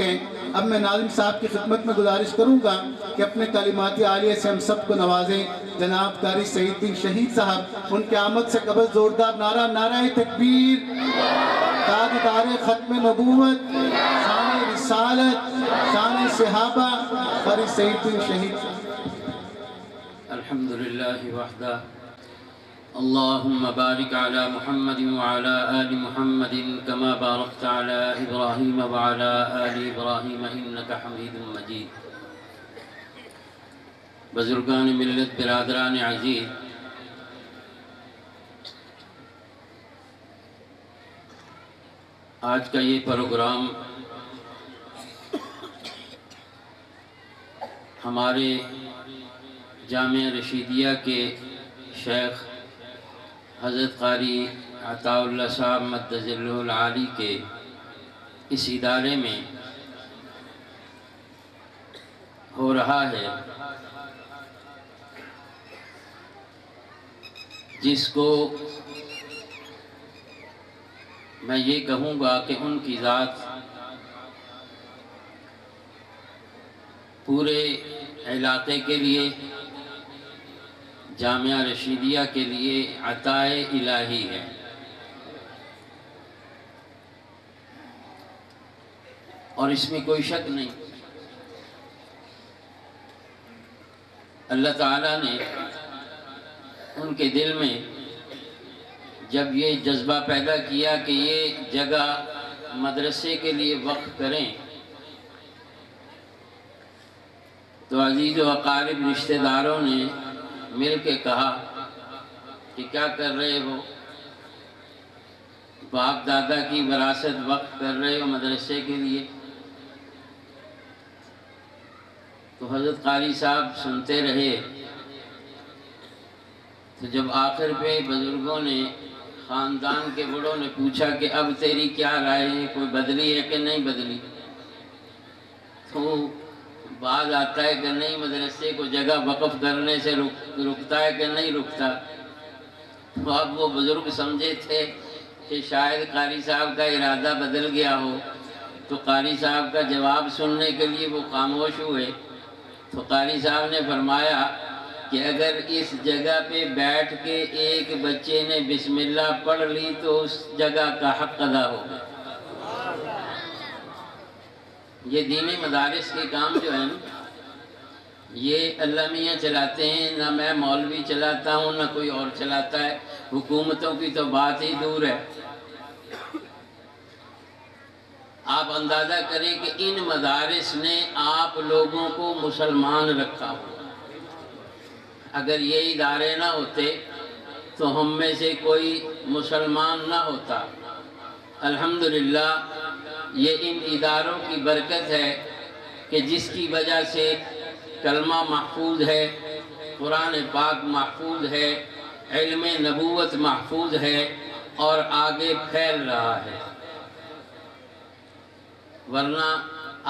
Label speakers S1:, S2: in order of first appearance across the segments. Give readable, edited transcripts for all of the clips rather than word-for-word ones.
S1: اب میں ناظم صاحب کی خدمت میں گزارش کروں گا کہ اپنے کلمات عالیہ سے ہم سب کو نوازیں۔ جناب قاری سعید بن شہید صاحب، ان کے آمد سے قبل زوردار نعرہ، نعرہ تکبیر، تاجدار ختم نبوت، شان رسالت، شان صحابہ، قاری سعید بن شہید صاحب۔
S2: الحمدللہ وحدہ، اللہم بارک علی محمد وعلی آل محمد کما بارکت علی ابراہیم وعلی آل ابراہیم انکا حمید مجید۔ بزرگان ملت، برادران عزیز، آج کا یہ پروگرام ہمارے جامعہ رشیدیہ کے شیخ حضرت قاری عطاء اللہ صاحب مدد ظلہ العالی کے اس ادارے میں ہو رہا ہے، جس کو میں یہ کہوں گا کہ ان کی ذات پورے علاقے کے لیے، جامعہ رشیدیہ کے لیے عطاء الہی ہے۔ اور اس میں کوئی شک نہیں، اللہ تعالیٰ نے ان کے دل میں جب یہ جذبہ پیدا کیا کہ یہ جگہ مدرسے کے لیے وقف کریں، تو عزیز و اقارب رشتہ داروں نے مل کے کہا کہ کیا کر رہے ہو، باپ دادا کی وراثت وقف کر رہے ہو مدرسے کے لیے؟ تو حضرت قاری صاحب سنتے رہے، تو جب آخر پہ بزرگوں نے، خاندان کے بڑوں نے پوچھا کہ اب تیری کیا رائے ہے، کوئی بدلی ہے کہ نہیں بدلی؟ تو بعض آتا ہے کہ نہیں، مدرسے کو جگہ وقف کرنے سے رکتا ہے کہ نہیں رکتا؟ تو اب وہ بزرگ سمجھے تھے کہ شاید قاری صاحب کا ارادہ بدل گیا ہو، تو قاری صاحب کا جواب سننے کے لیے وہ خاموش ہوئے۔ تو قاری صاحب نے فرمایا کہ اگر اس جگہ پہ بیٹھ کے ایک بچے نے بسم اللہ پڑھ لی تو اس جگہ کا حق ادا ہوگا۔ یہ دینی مدارس کے کام جو ہیں یہ اللہ میاں چلاتے ہیں، نہ میں مولوی چلاتا ہوں نہ کوئی اور چلاتا ہے، حکومتوں کی تو بات ہی دور ہے۔ آپ اندازہ کریں کہ ان مدارس نے آپ لوگوں کو مسلمان رکھا ہو۔ اگر یہ ادارے نہ ہوتے تو ہم میں سے کوئی مسلمان نہ ہوتا۔ الحمدللہ یہ ان اداروں کی برکت ہے کہ جس کی وجہ سے کلمہ محفوظ ہے، قرآن پاک محفوظ ہے، علم نبوت محفوظ ہے اور آگے پھیل رہا ہے۔ ورنہ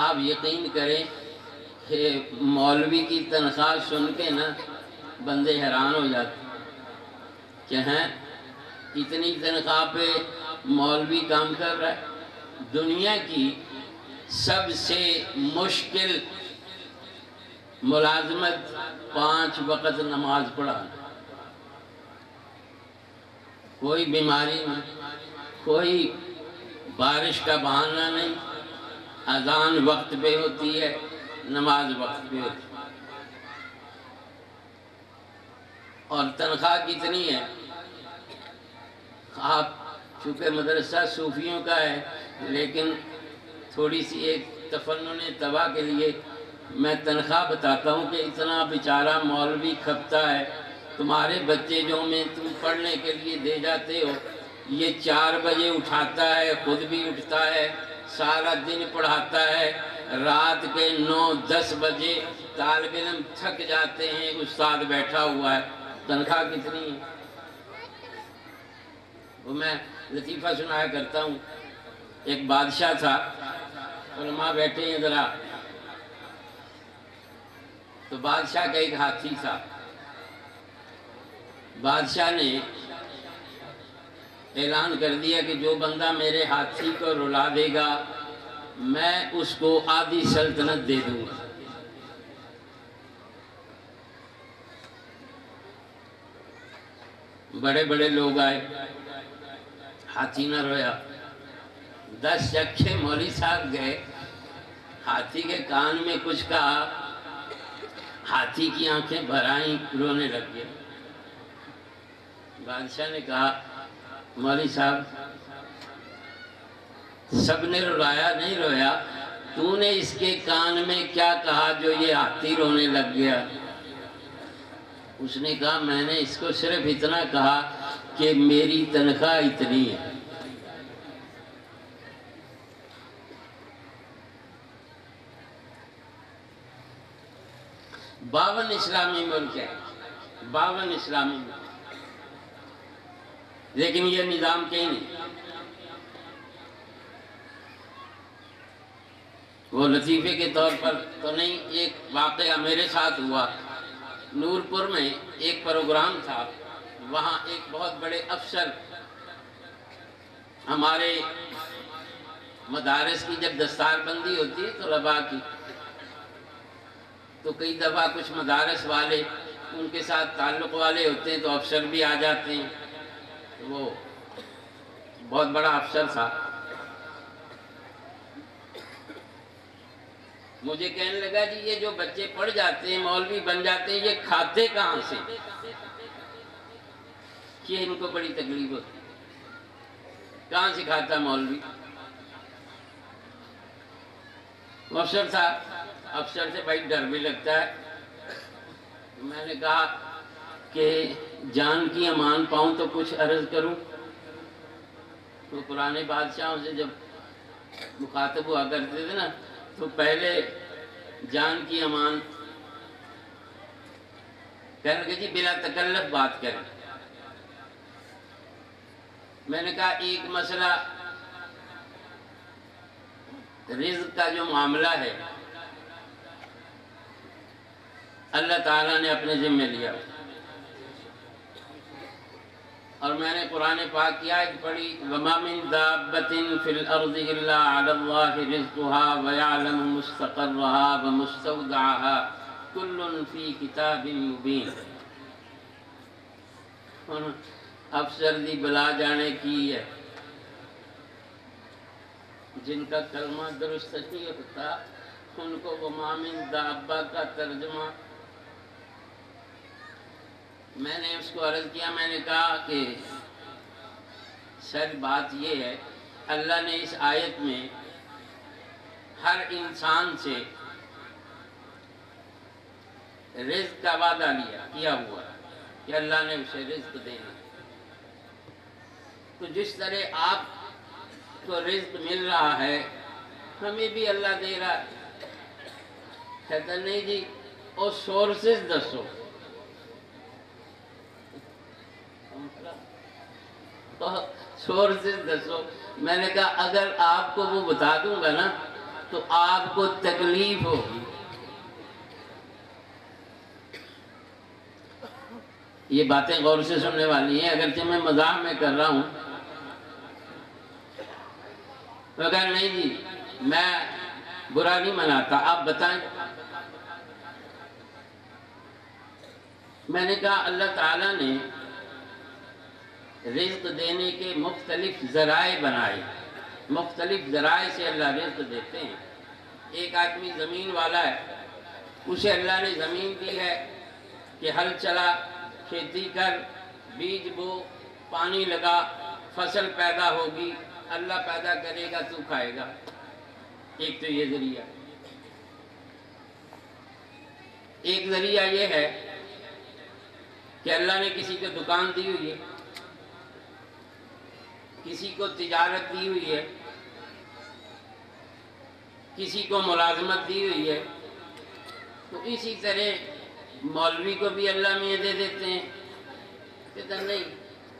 S2: آپ یقین کریں کہ مولوی کی تنخواہ سن کے نا بندے حیران ہو جاتے کہ ہیں اتنی تنخواہ پہ مولوی کام کر رہا ہے۔ دنیا کی سب سے مشکل ملازمت 5 وقت نماز پڑھانا، کوئی بیماری نہیں، کوئی بارش کا بہانہ نہیں، اذان وقت پہ ہوتی ہے، نماز وقت پہ ہوتی ہے، اور تنخواہ کتنی ہے؟ آپ چونکہ مدرسہ صوفیوں کا ہے، لیکن تھوڑی سی ایک تفنن تباہ کے لیے میں تنخواہ بتاتا ہوں کہ اتنا بیچارہ مولوی کھپتا ہے، تمہارے بچے جو میں تم پڑھنے کے لیے دے جاتے ہو، یہ 4 بجے اٹھاتا ہے، خود بھی اٹھتا ہے، سارا دن پڑھاتا ہے، رات کے 9-10 بجے طالب علم تھک جاتے ہیں، استاد بیٹھا ہوا ہے، تنخواہ کتنی ہے؟ وہ میں لطیفہ سنایا کرتا ہوں، ایک بادشاہ تھا، علماء بیٹھے ہیں ذرا، تو بادشاہ کا ایک ہاتھی تھا۔ بادشاہ نے اعلان کر دیا کہ جو بندہ میرے ہاتھی کو رلا دے گا میں اس کو آدھی سلطنت دے دوں گا۔ بڑے بڑے لوگ آئے، ہاتھی نہ رویا۔ 10 چکھے مولوی صاحب گئے، ہاتھی کے کان میں کچھ کہا، ہاتھی کی آنکھیں بھر آئیں، رونے لگ گیا۔ بادشاہ نے کہا مولوی صاحب سب نے رلایا نہیں رویا، تو نے اس کے کان میں کیا کہا جو یہ ہاتھی رونے لگ گیا؟ اس نے کہا میں نے اس کو صرف اتنا کہا کہ میری تنخواہ اتنی ہے۔ باون اسلامی ملک ہے، 52 اسلامی ملک، لیکن یہ نظام کہیں نہیں۔ وہ لطیفے کے طور پر تو نہیں، ایک واقعہ میرے ساتھ ہوا۔ نورپور میں ایک پروگرام تھا، وہاں ایک بہت بڑے افسر ہمارے مدارس کی جب دستار بندی ہوتی ہے طلباء کی، تو کئی دفعہ کچھ مدارس والے ان کے ساتھ تعلق والے ہوتے ہیں تو افسر بھی آ جاتے ہیں۔ وہ بہت بڑا افسر تھا، مجھے کہنے لگا جی یہ جو بچے پڑھ جاتے ہیں مولوی بن جاتے ہیں، یہ کھاتے کہاں سے؟ یہ ان کو بڑی تکلیف ہوتی ہے، کہاں سے کھاتا مولوی؟ افسر تھا، افسر سے بھائی ڈر بھی لگتا ہے۔ میں نے کہا کہ جان کی امان پاؤں تو کچھ عرض کروں۔ تو پرانے بادشاہوں سے جب مخاطب ہوا کرتے تھے نا، تو پہلے جان کی امان کہنے لگے جی بلا تکلف بات کریں۔ میں نے کہا ایک مسئلہ رزق کا جو معاملہ ہے اللہ تعالیٰ نے اپنے ذمہ لیا، اور میں نے قرآن پاک کی آیت پڑھی وَمَا مِن دَابَّةٍ فِي الْأَرْضِ إِلَّا عَلَى اللَّهِ رِزْقُهَا وَيَعْلَمُ مُسْتَقَرَّهَا وَمُسْتَوْدَعَهَا كُلٌّ فِي كِتَابٍ مُبِينٍ۔ افسر دی بلا جانے کی ہے، جن کا کلمہ درست نہیں ہوتا ان کو وَمَا مِن دَابَّةٍ کا ترجمہ۔ میں نے اس کو عرض کیا، میں نے کہا کہ سر بات یہ ہے اللہ نے اس آیت میں ہر انسان سے رزق کا وعدہ کیا ہوا کہ اللہ نے اسے رزق دینا۔ تو جس طرح آپ کو رزق مل رہا ہے ہمیں بھی اللہ دے رہا ہے۔ کہتا نہیں جی اور سورسز دسو، سورسز دسو۔ میں نے کہا اگر آپ کو وہ بتا دوں گا نا تو آپ کو تکلیف ہوگی۔ یہ باتیں غور سے سننے والی ہیں، اگرچہ میں مزاح میں کر رہا ہوں۔ تو کہا نہیں جی میں برا نہیں مناتا، آپ بتائیں۔ میں نے کہا اللہ تعالیٰ نے رزق دینے کے مختلف ذرائع بنائے، مختلف ذرائع سے اللہ رزق دیتے ہیں۔ ایک آدمی زمین والا ہے، اسے اللہ نے زمین دی ہے کہ ہل چلا، کھیتی کر، بیج بو، پانی لگا، فصل پیدا ہوگی، اللہ پیدا کرے گا تو کھائے گا۔ ایک تو یہ ذریعہ۔ ایک ذریعہ یہ ہے کہ اللہ نے کسی کو دکان دی ہوئی ہے، کسی کو تجارت دی ہوئی ہے، کسی کو ملازمت دی ہوئی ہے، تو اسی طرح مولوی کو بھی اللہ میں دے دیتے ہیں۔ کہتا نہیں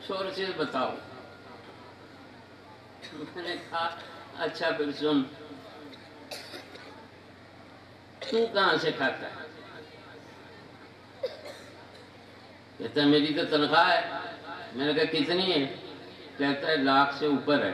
S2: سورسز بتاؤ۔ میں نے کہا اچھا پھر سن، تو کہاں سے کھاتا ہے؟ کہتا ہے میری تو تنخواہ ہے۔ میں نے کہا کتنی ہے؟ کہتا ہے 1,00,000 سے اوپر ہے۔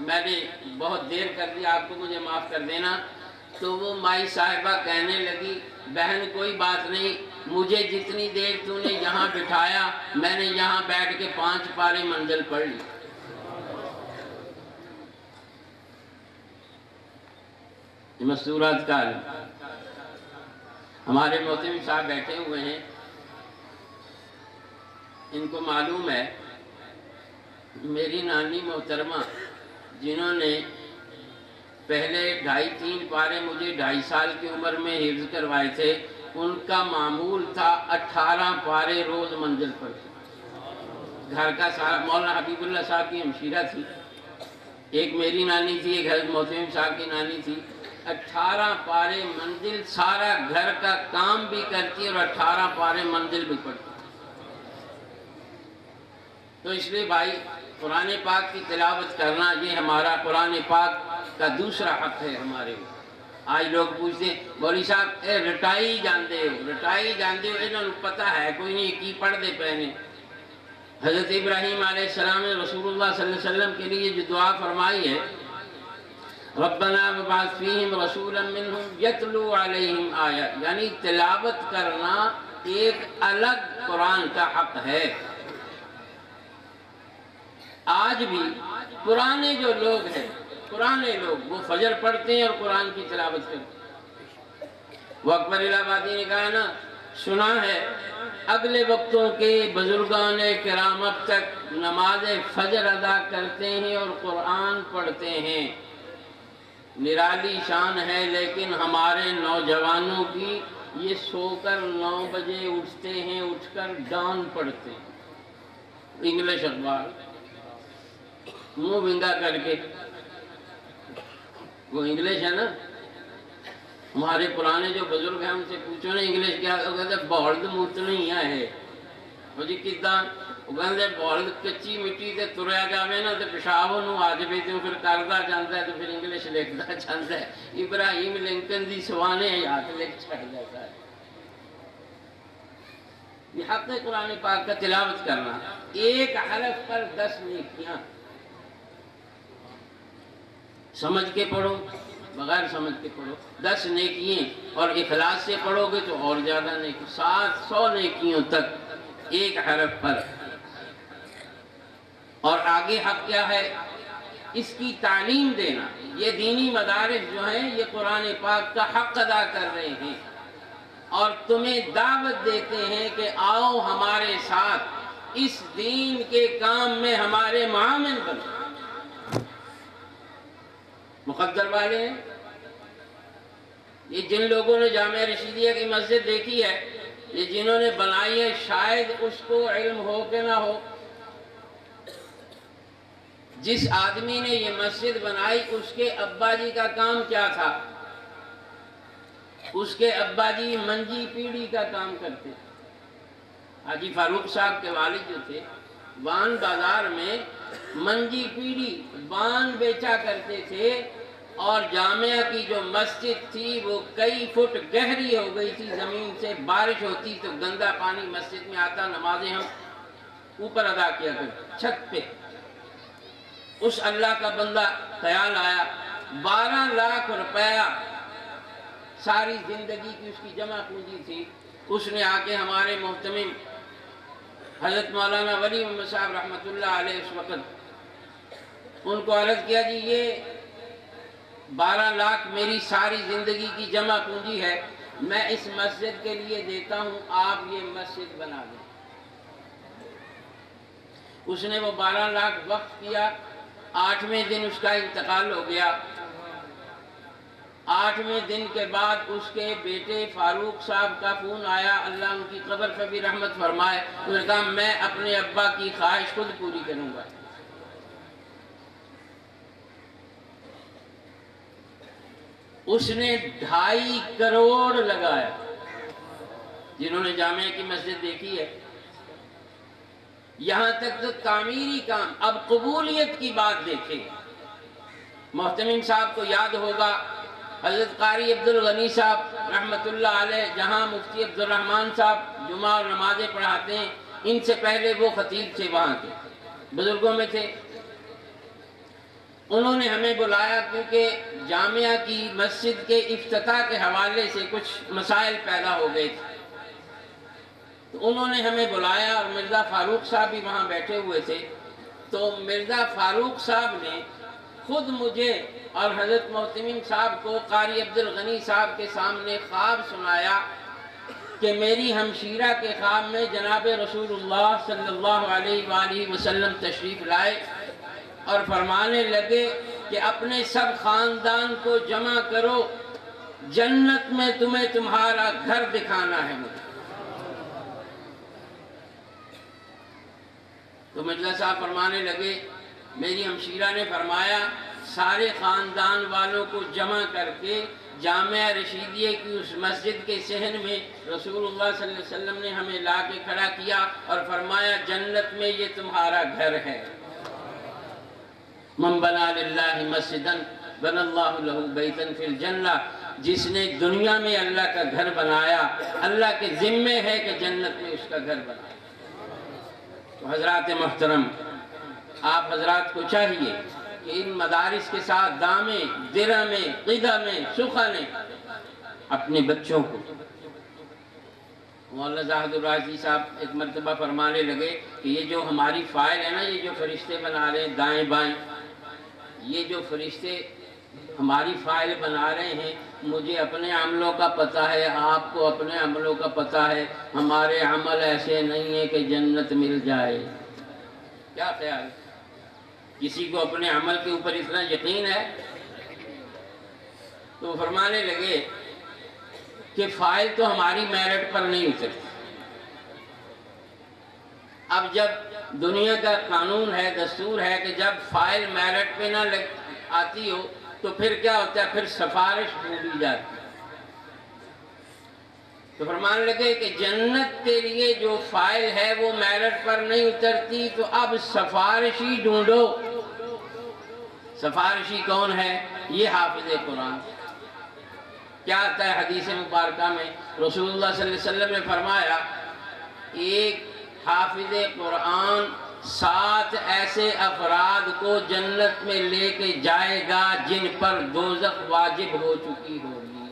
S2: میں نے بہت دیر کر دی، آپ کو مجھے معاف کر دینا۔ تو وہ مائی صاحبہ کہنے لگی بہن کوئی بات نہیں، مجھے جتنی دیر تو نے یہاں بٹھایا میں نے یہاں بیٹھ کے 5 پارے منزل پڑھ لی۔ مستورات کا ہمارے محترم صاحب بیٹھے ہوئے ہیں، ان کو معلوم ہے میری نانی محترمہ جنہوں نے پہلے 2.5-3 پارے مجھے 2.5 سال کی عمر میں حفظ کروائے تھے، ان کا معمول تھا 18 پارے روز منزل پڑھتے۔ گھر کا صاحب مولانا حبیب اللہ صاحب کی ہمشیرہ تھی، ایک میری نانی تھی، ایک حضرت محترم صاحب کی نانی تھی۔ 18 پارے منزل، سارا گھر کا کام بھی کرتی اور 18 پارے منزل بھی پڑھتی۔ تو اس لیے بھائی قرآن پاک کی تلاوت کرنا یہ ہمارا قرآن پاک کا دوسرا حق ہے ہمارے لیے۔ آج لوگ پوچھتے ہیں مولوی صاحب رٹائی جاندے ہو، انہوں نے پتہ ہے کوئی نہیں کی پڑھ دے پہنے۔ حضرت ابراہیم علیہ السلام نے رسول اللہ صلی اللہ علیہ وسلم کے لیے جو دعا فرمائی ہے ربنا وابعث فیہم رسولا منہم یتلو علیہم آیات، یعنی تلاوت کرنا ایک الگ قرآن کا حق ہے۔ آج بھی پرانے جو لوگ ہیں، پرانے لوگ وہ فجر پڑھتے ہیں اور قرآن کی تلاوت کرتے ہیں۔ وہ اکبر الہ آبادی نے کہا نا، سنا ہے اگلے وقتوں کے بزرگان کرام اب تک نماز فجر ادا کرتے ہیں اور قرآن پڑھتے ہیں، نرالی شان ہے، لیکن ہمارے نوجوانوں کی یہ سو کر 9 بجے اٹھتے ہیں، اٹھ کر ڈان پڑھتے ہیں، انگلش اخبار منہ بنگا کر کے، وہ انگلش ہے نا۔ ہمارے پرانے جو بزرگ ہیں ان سے پوچھو نا انگلش کیا، وہ کہتے ہیں بولد موتنی ہے، وہ جی کداں، وہ کہتے ہیں بولد کچی مٹی تے تریا جاوے نا تے پیشاب نو آ جائے تے پھر کردا جاندا ہے تو پھر انگلش لکھدا جاندا ہے۔ ابراہیم لنکن دی سوانے حیات لکھ چھڑ جاتا ہے۔ یہ حق ہے قرآن پاک کا تلاوت کرنا، ایک حرف پر 10 نیکیاں۔ سمجھ کے پڑھو، بغیر سمجھ کے پڑھو 10 نیکیاں، اور اخلاص سے پڑھو گے تو اور زیادہ نیکی، 700 نیکیوں تک ایک حرف پر۔ اور آگے حق کیا ہے؟ اس کی تعلیم دینا۔ یہ دینی مدارس جو ہیں یہ قرآن پاک کا حق ادا کر رہے ہیں اور تمہیں دعوت دیتے ہیں کہ آؤ ہمارے ساتھ اس دین کے کام میں ہمارے معاون بنو۔ مقدر والے ہیں یہ جن لوگوں نے جامعہ رشیدیہ کی مسجد دیکھی ہے، یہ جنہوں نے بنائی ہے، شاید اس کو علم ہو کہ نہ ہو، جس آدمی نے یہ مسجد بنائی اس کے ابا جی کا کام کیا تھا؟ اس کے ابا جی منجی پیڑھی کا کام کرتے تھے۔ حاجی فاروق صاحب کے والد جو تھے وان بازار میں منجی پیڑھی وان بیچا کرتے تھے، اور جامعہ کی جو مسجد تھی وہ کئی فٹ گہری ہو گئی تھی، زمین سے بارش ہوتی تو گندا پانی مسجد میں آتا، نمازیں ہم اوپر ادا کیا کرتے چھت پہ۔ اس اللہ کا بندہ خیال آیا 12 لاکھ روپیہ ساری زندگی کی اس کی جمع پونجی تھی، اس نے آ کے ہمارے محتمم حضرت مولانا ولی محمد صاحب رحمۃ اللہ علیہ اس وقت ان کو عرض کیا جی یہ 12 لاکھ میری ساری زندگی کی جمع پونجی ہے، میں اس مسجد کے لیے دیتا ہوں، آپ یہ مسجد بنا دیں۔ اس نے وہ 12 لاکھ وقف کیا، 8ویں دن اس کا انتقال ہو گیا۔ 8ویں دن کے بعد اس کے بیٹے فاروق صاحب کا فون آیا، اللہ ان کی قبر پہ بھی رحمت فرمائے، انہوں نے کہا میں اپنے ابا کی خواہش خود پوری کروں گا۔ اس نے 2.5 کروڑ لگایا۔ جنہوں نے جامعہ کی مسجد دیکھی ہے، یہاں تک تو تعمیری کام، اب قبولیت کی بات دیکھیں۔ محتمم صاحب کو یاد ہوگا حضرت قاری عبدالغنی صاحب رحمۃ اللہ علیہ، جہاں مفتی عبدالرحمن صاحب جمعہ اور نمازیں پڑھاتے ہیں، ان سے پہلے وہ خطیب تھے، وہاں کے بزرگوں میں تھے۔ انہوں نے ہمیں بلایا کیونکہ جامعہ کی مسجد کے افتتاح کے حوالے سے کچھ مسائل پیدا ہو گئے تھے، تو انہوں نے ہمیں بلایا اور مرزا فاروق صاحب بھی وہاں بیٹھے ہوئے تھے۔ تو مرزا فاروق صاحب نے خود مجھے اور حضرت محتمم صاحب کو قاری عبدالغنی صاحب کے سامنے خواب سنایا کہ میری ہمشیرہ کے خواب میں جناب رسول اللہ صلی اللہ علیہ وآلہ وسلم تشریف لائے اور فرمانے لگے کہ اپنے سب خاندان کو جمع کرو، جنت میں تمہیں تمہارا گھر دکھانا ہے مجھے۔ تو مرزا صاحب فرمانے لگے، میری ہمشیرہ نے فرمایا سارے خاندان والوں کو جمع کر کے جامعہ رشیدیہ کی اس مسجد کے صحن میں رسول اللہ صلی اللہ علیہ وسلم نے ہمیں لا کے کھڑا کیا اور فرمایا جنت میں یہ تمہارا گھر ہے۔ من بنا للہ مسجدا بنى اللہ لہ بیتا فی الجنہ، جس نے دنیا میں اللہ کا گھر بنایا اللہ کے ذمے ہے کہ جنت میں اس کا گھر بنائے۔ تو حضرات محترم، آپ حضرات کو چاہیے کہ ان مدارس کے ساتھ دامیں درہمیں قدمیں سخنیں اپنے بچوں کو۔ مولانا زاہد الراشدی صاحب ایک مرتبہ فرمانے لگے کہ یہ جو ہماری فائل ہے نا، یہ جو فرشتے بنا رہے ہیں دائیں بائیں، یہ جو فرشتے ہماری فائل بنا رہے ہیں، مجھے اپنے عملوں کا پتہ ہے، آپ کو اپنے عملوں کا پتہ ہے، ہمارے عمل ایسے نہیں ہیں کہ جنت مل جائے۔ کیا خیال ہے؟ کسی کو اپنے عمل کے اوپر اتنا یقین ہے؟ تو فرمانے لگے کہ فائل تو ہماری میرٹ پر نہیں اترتی۔ اب جب دنیا کا قانون ہے، دستور ہے کہ جب فائل میرٹ پہ نہ آتی ہو تو پھر کیا ہوتا ہے؟ پھر سفارش ڈھونڈی جاتی ہے۔ تو فرمانے لگے کہ جنت کے لیے جو فائل ہے وہ میرٹ پر نہیں اترتی، تو اب سفارشی ڈھونڈو۔ سفارشی کون ہے؟ یہ حافظ قرآن۔ کیا آتا ہے حدیث مبارکہ میں؟ رسول اللہ صلی اللہ علیہ وسلم نے فرمایا ایک حافظ قرآن 7 ایسے افراد کو جنت میں لے کے جائے گا جن پر دوزخ واجب ہو چکی ہوگی۔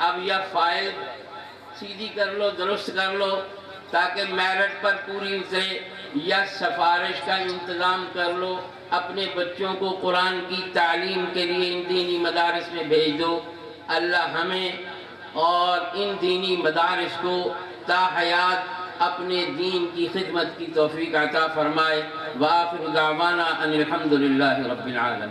S2: اب یا فائل سیدھی کر لو، درست کر لو تاکہ میرٹ پر پوری اترے، یا سفارش کا انتظام کر لو، اپنے بچوں کو قرآن کی تعلیم کے لیے ان دینی مدارس میں بھیج دو۔ اللہ ہمیں اور ان دینی مدارس کو تا حیات اپنے دین کی خدمت کی توفیق عطا فرمائے۔ وآخر دعوانا ان الحمدللہ رب العالمین۔